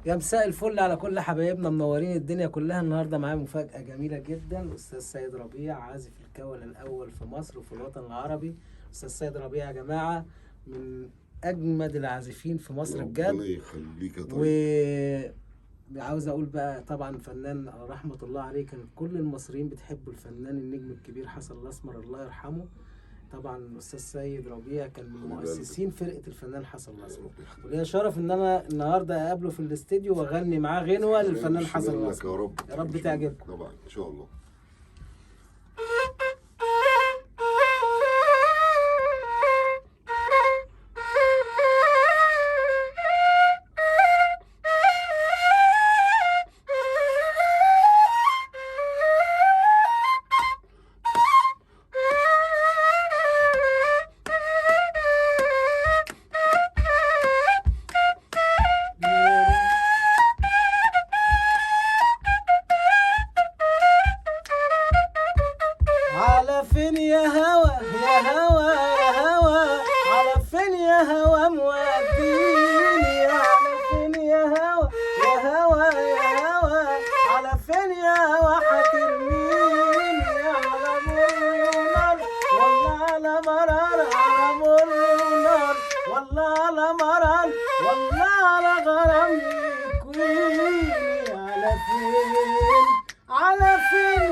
يا مساء الفل على كل حبايبنا منورين الدنيا كلها. النهارده معايا مفاجأة جميلة جدا، أستاذ سيد ربيع عازف الكول الأول في مصر وفي الوطن العربي. أستاذ سيد ربيع يا جماعة من أجمد العازفين في مصر بجد. ربنا يخليك يا طيب. عاوز أقول بقى طبعا فنان رحمة الله عليه، كان كل المصريين بتحبوا الفنان النجم الكبير حسن الأسمر الله يرحمه. طبعا الاستاذ سيد ربيع كان من مؤسسين فرقه الفنان حسن الاسمر، وليا شرف ان انا النهارده اقابله في الاستديو واغني معاه غنوه للفنان حسن الاسمر. يا رب يا رب تعجبكم طبعا ان شاء الله. على فين يا هوا يا هوا يا هوا، على فين يا هوا موديني، على فين يا هوا يا هوا يا هوا، على فين يا هوا هترميني، على مر ونار والله على مرار، على مر ونار والله على مرار، والله على غرام يكويني، على فين على فين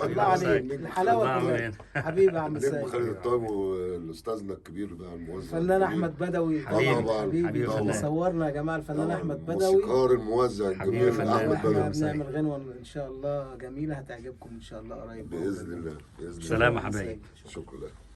الله عليك الحلاوه كلها حبيبي يا عم سيد. خالد الطيب والاستاذنا الكبير بقى الموزع الفنان احمد بدوي حبيبي صورنا يا جماعه الفنان احمد بدوي موسيقار الموزع الجميل احمد بدوي. بنعمل غنوه ان شاء الله جميله هتعجبكم ان شاء الله قريب باذن الله باذن الله. سلام يا حبايبي. شكرا.